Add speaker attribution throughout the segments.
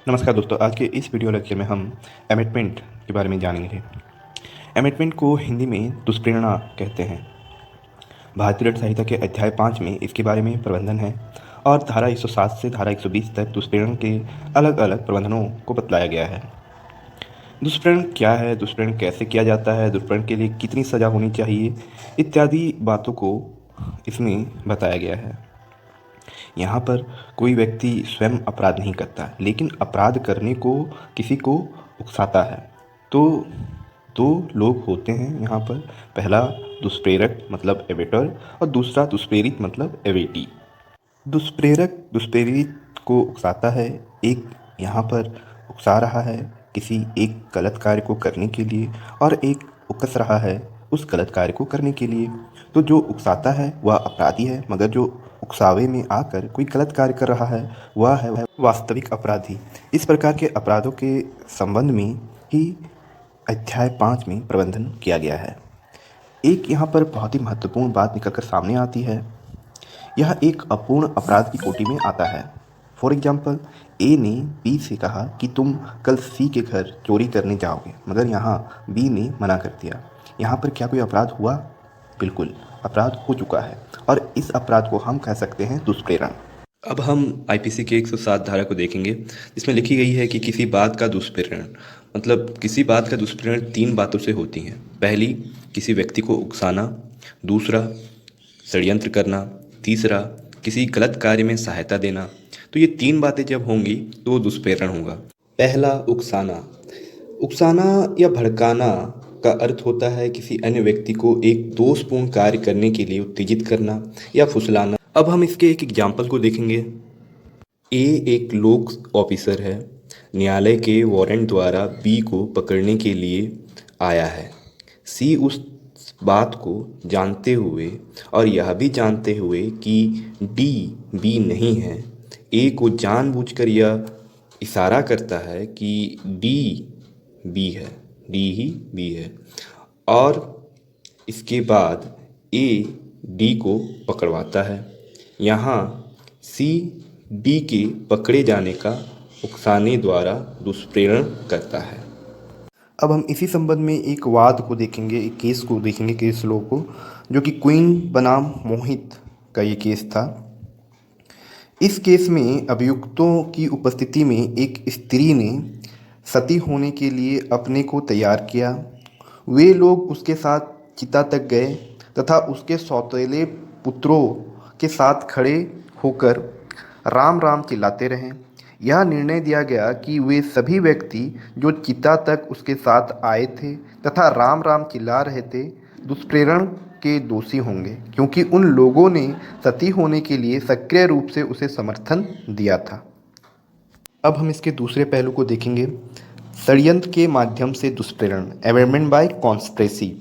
Speaker 1: नमस्कार दोस्तों, आज के इस वीडियो लेक्चर में हम एमिटमेंट के बारे में जानेंगे। एमिटमेंट को हिंदी में दुष्प्रेरणा कहते हैं। भारतीय दंड संहिता के अध्याय 5 में इसके बारे में प्रबंधन है और धारा 107 से धारा 120 तक दुष्प्रेरण के अलग अलग प्रबंधनों को बतलाया गया है। दुष्प्रेरण क्या है, दुष्प्रेरण कैसे किया जाता है, दुष्प्रेरण के लिए कितनी सज़ा होनी चाहिए, इत्यादि बातों को इसमें बताया गया है। यहाँ पर कोई व्यक्ति स्वयं अपराध नहीं करता, लेकिन अपराध करने को किसी को उकसाता है। तो दो लोग होते हैं यहाँ पर, पहला दुष्प्रेरक मतलब एवेटर और दूसरा दुष्प्रेरित मतलब एवेटी। दुष्प्रेरक दुष्प्रेरित को उकसाता है, एक यहाँ पर उकसा रहा है किसी एक गलत कार्य को करने के लिए और एक उकस रहा है उस गलत कार्य को करने के लिए। तो जो उकसाता है वह अपराधी है, मगर जो उकसावे में आकर कोई गलत कार्य कर रहा है वह है वास्तविक अपराधी। इस प्रकार के अपराधों के संबंध में ही अध्याय 5 में प्रबंधन किया गया है। एक यहाँ पर बहुत ही महत्वपूर्ण बात निकलकर सामने आती है। यह एक अपूर्ण अपराध की कोटि में आता है। फॉर एग्जाम्पल, ए ने बी से कहा कि तुम कल सी के घर चोरी करने जाओगे, मगर यहाँ बी ने मना कर दिया। यहाँ पर क्या कोई अपराध हुआ? बिल्कुल, अपराध हो चुका है और इस अपराध को हम कह सकते हैं दुष्प्रेरण। अब हम आईपीसी के 107 धारा को देखेंगे, जिसमें लिखी गई है कि किसी बात का दुष्प्रेरण मतलब किसी बात का दुष्प्रेरण 3 बातों से होती हैं। पहली, किसी व्यक्ति को उकसाना, दूसरा षड्यंत्र करना, तीसरा किसी गलत कार्य में सहायता देना। तो ये 3 बातें जब होंगी तो दुष्प्रेरण होगा। पहला, उकसाना। उकसाना या भड़काना का अर्थ होता है किसी अन्य व्यक्ति को एक दोषपूर्ण कार्य करने के लिए उत्तेजित करना या फुसलाना। अब हम इसके एक एग्जाम्पल को देखेंगे। ए एक लोक ऑफिसर है, न्यायालय के वारंट द्वारा बी को पकड़ने के लिए आया है। सी उस बात को जानते हुए और यह भी जानते हुए कि डी बी नहीं है, ए को जानबूझकर यह इशारा करता है कि डी बी है, डी ही बी है, और इसके बाद ए डी को पकड़वाता है। यहाँ सी डी के पकड़े जाने का उकसाने द्वारा दुष्प्रेरण करता है। अब हम इसी संबंध में एक वाद को देखेंगे, एक केस को देखेंगे, केस लॉ को, जो कि क्वीन बनाम मोहित का ये केस था। इस केस में अभियुक्तों की उपस्थिति में एक स्त्री ने सती होने के लिए अपने को तैयार किया। वे लोग उसके साथ चिता तक गए तथा उसके सौतेले पुत्रों के साथ खड़े होकर राम राम चिल्लाते रहे। यह निर्णय दिया गया कि वे सभी व्यक्ति जो चिता तक उसके साथ आए थे तथा राम राम चिल्ला रहे थे दुष्प्रेरण के दोषी होंगे, क्योंकि उन लोगों ने सती होने के लिए सक्रिय रूप से उसे समर्थन दिया था। अब हम इसके दूसरे पहलू को देखेंगे, षड्यंत्र के माध्यम से दुष्प्रेरण, एवेटमेंट बाय कॉन्स्पिरेसी।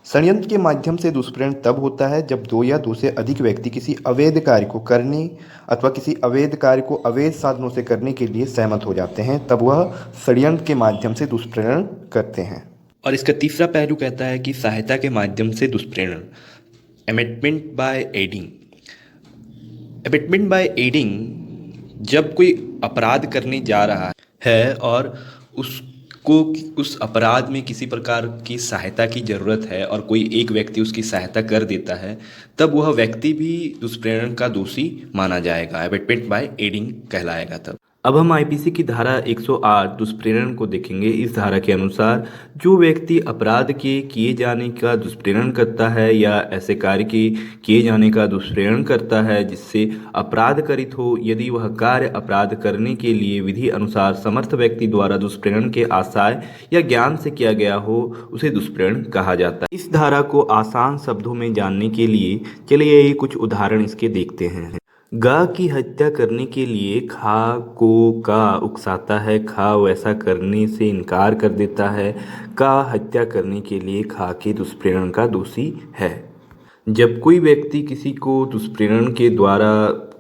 Speaker 1: षड्यंत्र के माध्यम से दुष्प्रेरण तब होता है जब 2 या 2 से अधिक व्यक्ति किसी अवैध कार्य को करने अथवा किसी अवैध कार्य को अवैध साधनों से करने के लिए सहमत हो जाते हैं, तब वह षड्यंत्र के माध्यम से दुष्प्रेरण करते हैं। और इसका तीसरा पहलू कहता है कि सहायता के माध्यम से दुष्प्रेरण, abetment by aiding. Abetment by aiding, जब कोई अपराध करने जा रहा है और उसको उस अपराध में किसी प्रकार की सहायता की ज़रूरत है और कोई एक व्यक्ति उसकी सहायता कर देता है, तब वह व्यक्ति भी दुष्प्रेरण का दोषी माना जाएगा, एबेटमेंट बाय एडिंग कहलाएगा तब। अब हम आईपीसी की धारा 108 दुष्प्रेरण को देखेंगे। इस धारा के अनुसार जो व्यक्ति अपराध के किए जाने का दुष्प्रेरण करता है या ऐसे कार्य के किए जाने का दुष्प्रेरण करता है जिससे अपराध करित हो, यदि वह कार्य अपराध करने के लिए विधि अनुसार समर्थ व्यक्ति द्वारा दुष्प्रेरण के आशय या ज्ञान से किया गया हो, उसे दुष्प्रेरण कहा जाता है। इस धारा को आसान शब्दों में जानने के लिए चलिए कुछ उदाहरण इसके देखते हैं। गा की हत्या करने के लिए खा को का उकसाता है, खा वैसा करने से इनकार कर देता है, का हत्या करने के लिए खा के दुष्प्रेरण का दोषी है। जब कोई व्यक्ति किसी को दुष्प्रेरण के द्वारा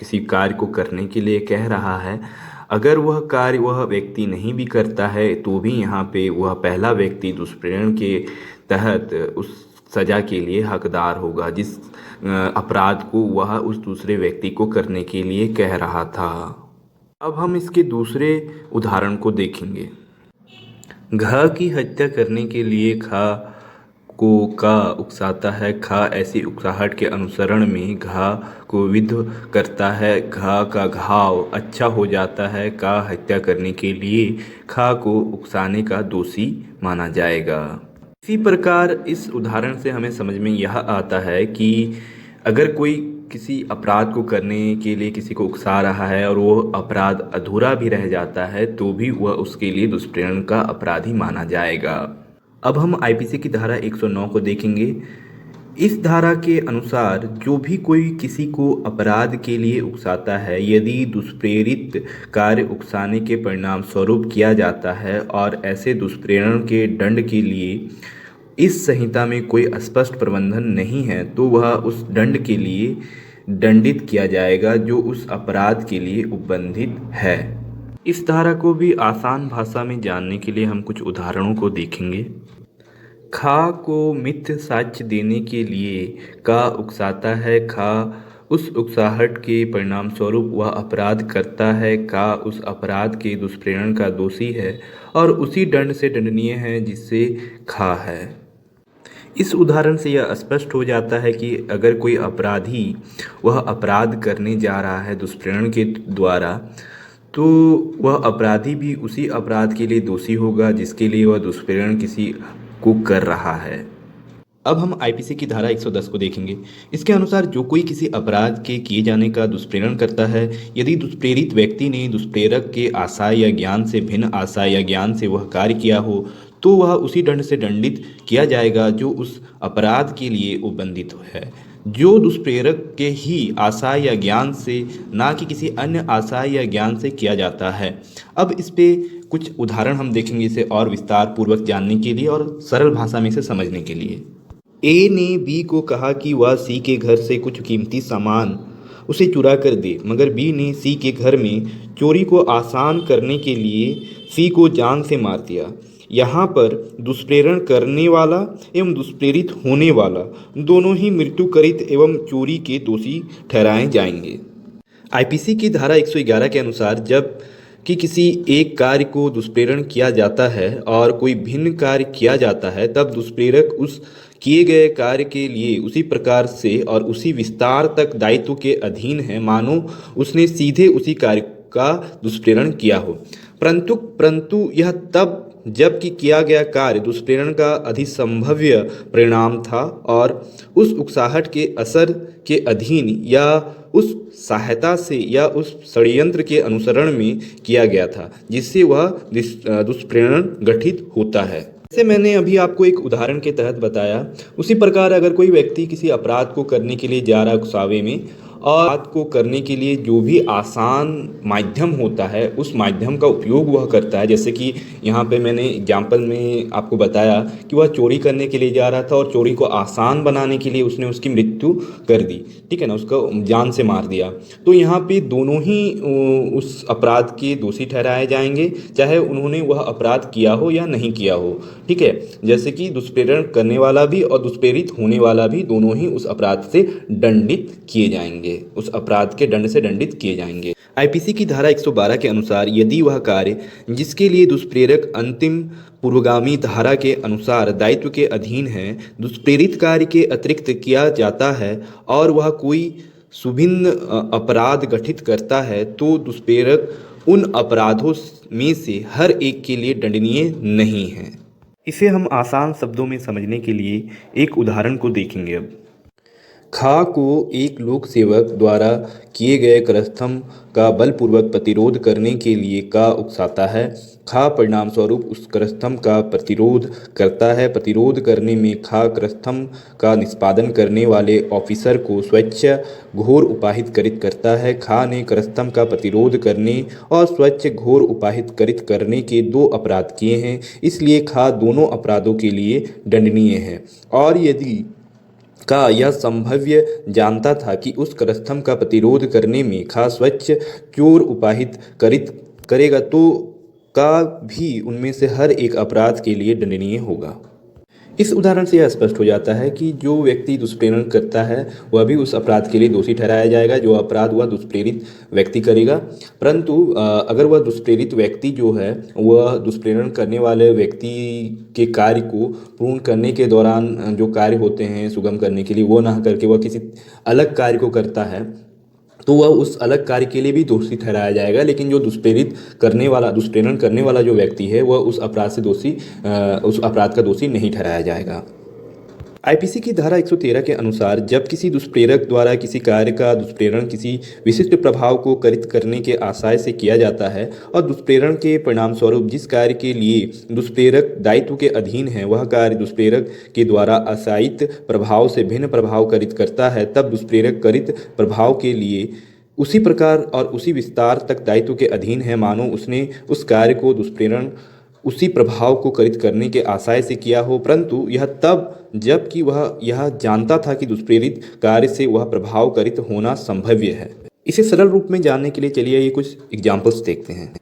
Speaker 1: किसी कार्य को करने के लिए कह रहा है, अगर वह कार्य वह व्यक्ति नहीं भी करता है तो भी यहाँ पे वह पहला व्यक्ति दुष्प्रेरण के तहत उस सज़ा के लिए हकदार होगा जिस अपराध को वह उस दूसरे व्यक्ति को करने के लिए कह रहा था। अब हम इसके दूसरे उदाहरण को देखेंगे। घा की हत्या करने के लिए खा को का उकसाता है। खा ऐसी उकसाहट के अनुसरण में घा को विद्ध करता है। घा का घाव अच्छा हो जाता है। का हत्या करने के लिए खा को उकसाने का दोषी माना जाएगा। इसी प्रकार इस उदाहरण से हमें समझ में यह आता है कि अगर कोई किसी अपराध को करने के लिए किसी को उकसा रहा है और वो अपराध अधूरा भी रह जाता है तो भी वह उसके लिए दुष्प्रेरण का अपराधी माना जाएगा। अब हम आईपीसी की धारा 109 को देखेंगे। इस धारा के अनुसार जो भी कोई किसी को अपराध के लिए उकसाता है, यदि दुष्प्रेरित कार्य उकसाने के परिणाम स्वरूप किया जाता है और ऐसे दुष्प्रेरण के दंड के लिए इस संहिता में कोई स्पष्ट प्रबंधन नहीं है तो वह उस दंड के लिए दंडित किया जाएगा जो उस अपराध के लिए उपबंधित है। इस धारा को भी आसान भाषा में जानने के लिए हम कुछ उदाहरणों को देखेंगे। खा को मिथ्य साक्ष्य देने के लिए का उकसाता है। खा उस उकसाहट के परिणाम स्वरूप वह अपराध करता है। का उस अपराध के दुष्प्रेरण का दोषी है और उसी दंड से दंडनीय है जिससे खा है। इस उदाहरण से यह स्पष्ट हो जाता है कि अगर कोई अपराधी वह अपराध करने जा रहा है दुष्प्रेरण के द्वारा तो वह अपराधी भी उसी अपराध के लिए दोषी होगा जिसके लिए वह दुष्प्रेरण किसी को कर रहा है। अब हम आईपीसी की धारा 110 को देखेंगे। इसके अनुसार जो कोई किसी अपराध के किए जाने का दुष्प्रेरण करता है, यदि दुष्प्रेरित व्यक्ति ने दुष्प्रेरक के आशय या ज्ञान से भिन्न आशय या ज्ञान से वह कार्य किया हो तो वह उसी दंड से दंडित किया जाएगा जो उस अपराध के लिए उपबंधित है, जो दुष्प्रेरक के ही आशय या ज्ञान से ना कि किसी अन्य आशय या ज्ञान से किया जाता है। अब इस पे कुछ उदाहरण हम देखेंगे इसे और विस्तार पूर्वक जानने के लिए और सरल भाषा में इसे समझने के लिए। ए ने बी को कहा कि वह सी के घर से कुछ कीमती सामान उसे चुरा कर दे, मगर बी ने सी के घर में चोरी को आसान करने के लिए सी को जान से मार दिया। यहाँ पर दुष्प्रेरण करने वाला एवं दुष्प्रेरित होने वाला दोनों ही मृत्युकरित एवं चोरी के दोषी ठहराए जाएंगे। आईपीसी की धारा 111 के अनुसार जब कि किसी एक कार्य को दुष्प्रेरण किया जाता है और कोई भिन्न कार्य किया जाता है तब दुष्प्रेरक उस किए गए कार्य के लिए उसी प्रकार से और उसी विस्तार तक दायित्व के अधीन है मानो उसने सीधे उसी कार्य का दुष्प्रेरण किया हो। परंतु यह तब जबकि किया गया कार्य दुष्प्रेरण का अधिसंभव्य परिणाम था और उस उकसाहट के असर के अधीन या उस सहायता से या उस षड्यंत्र के अनुसरण में किया गया था जिससे वह दुष्प्रेरण गठित होता है। जैसे मैंने अभी आपको एक उदाहरण के तहत बताया, उसी प्रकार अगर कोई व्यक्ति किसी अपराध को करने के लिए जा रहा है उकसावे में और अपराध को करने के लिए जो भी आसान माध्यम होता है उस माध्यम का उपयोग वह करता है। जैसे कि यहाँ पे मैंने एग्जाम्पल में आपको बताया कि वह चोरी करने के लिए जा रहा था और चोरी को आसान बनाने के लिए उसने उसकी मृत्यु कर दी, ठीक है ना, उसको जान से मार दिया। तो यहाँ पे दोनों ही उस अपराध के दोषी ठहराए जाएंगे चाहे उन्होंने वह अपराध किया हो या नहीं किया हो, ठीक है। जैसे कि दुष्प्रेरण करने वाला भी और दुष्प्रेरित होने वाला भी दोनों ही उस अपराध से दंडित किए जाएंगे, उस अपराध के दंड से दंडित किए जाएंगे। आईपीसी की धारा 112 के अनुसार यदि वह कार्य जिसके लिए दुष्प्रेरक अंतिम पूर्वगामी धारा के अनुसार दायित्व के अधीन है दुष्प्रेरित कार्य के अतिरिक्त किया जाता है और वह कोई सुभिन्न अपराध गठित करता है तो दुष्प्रेरक उन अपराधों में से हर एक के लिए दंडनीय नहीं है। इसे हम आसान शब्दों में समझने के लिए एक उदाहरण को देखेंगे। अब खा को एक लोक सेवक द्वारा किए गए करस्थम का बलपूर्वक प्रतिरोध करने के लिए का उकसाता है। खा परिणाम स्वरूप उस करस्थम का प्रतिरोध करता है। प्रतिरोध करने में खा करस्थम का निष्पादन करने वाले ऑफिसर को स्वच्छ घोर उपाहित करित करता है। खा ने करस्थम का प्रतिरोध करने और स्वच्छ घोर उपाहित करित करने के दो अपराध किए हैं, इसलिए खा दोनों अपराधों के लिए दंडनीय है। और यदि का यह संभव्य जानता था कि उस करस्थम का प्रतिरोध करने में खा स्वच्छ चोर उपाहित करेगा तो का भी उनमें से हर एक अपराध के लिए दंडनीय होगा। इस उदाहरण से यह स्पष्ट हो जाता है कि जो व्यक्ति दुष्प्रेरण करता है वह भी उस अपराध के लिए दोषी ठहराया जाएगा जो अपराध वह दुष्प्रेरित व्यक्ति करेगा। परंतु अगर वह दुष्प्रेरित व्यक्ति जो है वह दुष्प्रेरण करने वाले व्यक्ति के कार्य को पूर्ण करने के दौरान जो कार्य होते हैं सुगम करने के लिए वो ना करके वह किसी अलग कार्य को करता है तो वह उस अलग कार्य के लिए भी दोषी ठहराया जाएगा। लेकिन जो दुष्प्रेरण करने वाला जो व्यक्ति है वह उस अपराध का दोषी नहीं ठहराया जाएगा। आईपीसी की धारा 113 के अनुसार जब किसी दुष्प्रेरक द्वारा किसी कार्य का दुष्प्रेरण किसी विशिष्ट प्रभाव को कारित करने के आशय से किया जाता है और दुष्प्रेरण के परिणामस्वरूप जिस कार्य के लिए दुष्प्रेरक दायित्व के अधीन है वह कार्य दुष्प्रेरक के द्वारा आशायित प्रभाव से भिन्न प्रभाव कारित करता है, तब दुष्प्रेरक कारित प्रभाव के लिए उसी प्रकार और उसी विस्तार तक दायित्व के अधीन है मानो उसने उस कार्य को दुष्प्रेरण उसी प्रभाव को कारित करने के आशय से किया हो, परंतु यह तब जबकि वह यह जानता था कि दुष्प्रेरित कार्य से वह प्रभाव कारित होना संभव्य है। इसे सरल रूप में जानने के लिए चलिए ये कुछ एग्जाम्पल्स देखते हैं।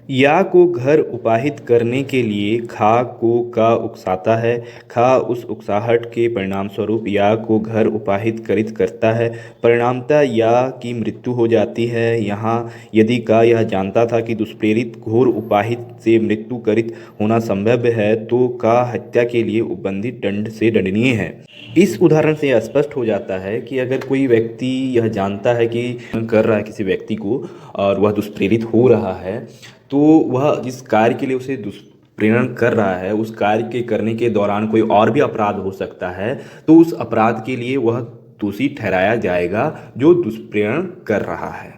Speaker 1: या को घर उपाहित करने के लिए खा को का उकसाता है, खा उस उकसाहट के परिणामस्वरूप या को घर उपाहित कारित करता है, परिणामतः या की मृत्यु हो जाती है। यहाँ यदि का यह जानता था कि दुष्प्रेरित घोर उपाहित से मृत्यु कारित होना संभव है तो का हत्या के लिए उपबंधित दंड से दंडनीय है। इस उदाहरण से यह स्पष्ट हो जाता है कि अगर कोई व्यक्ति यह जानता है कि कर रहा है किसी व्यक्ति को और वह दुष्प्रेरित हो रहा है तो वह जिस कार्य के लिए उसे दुष्प्रेरण कर रहा है उस कार्य के करने के दौरान कोई और भी अपराध हो सकता है तो उस अपराध के लिए वह दोषी ठहराया जाएगा जो दुष्प्रेरण कर रहा है।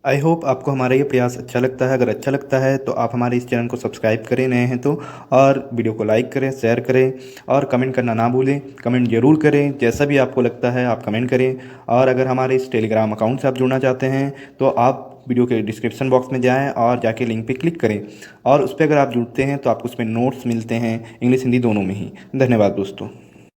Speaker 1: आई होप आपको हमारा ये प्रयास अच्छा लगता है। अगर अच्छा लगता है तो आप हमारे इस चैनल को सब्सक्राइब करें नए हैं तो, और वीडियो को लाइक करें, शेयर करें और कमेंट करना ना भूलें। कमेंट ज़रूर करें, जैसा भी आपको लगता है आप कमेंट करें। और अगर हमारे इस टेलीग्राम अकाउंट से आप जुड़ना चाहते हैं तो आप वीडियो के डिस्क्रिप्शन बॉक्स में जाएं और जाके लिंक पे क्लिक करें और उस पर अगर आप जुड़ते हैं तो आपको उसमें नोट्स मिलते हैं इंग्लिश हिंदी दोनों में ही। धन्यवाद दोस्तों।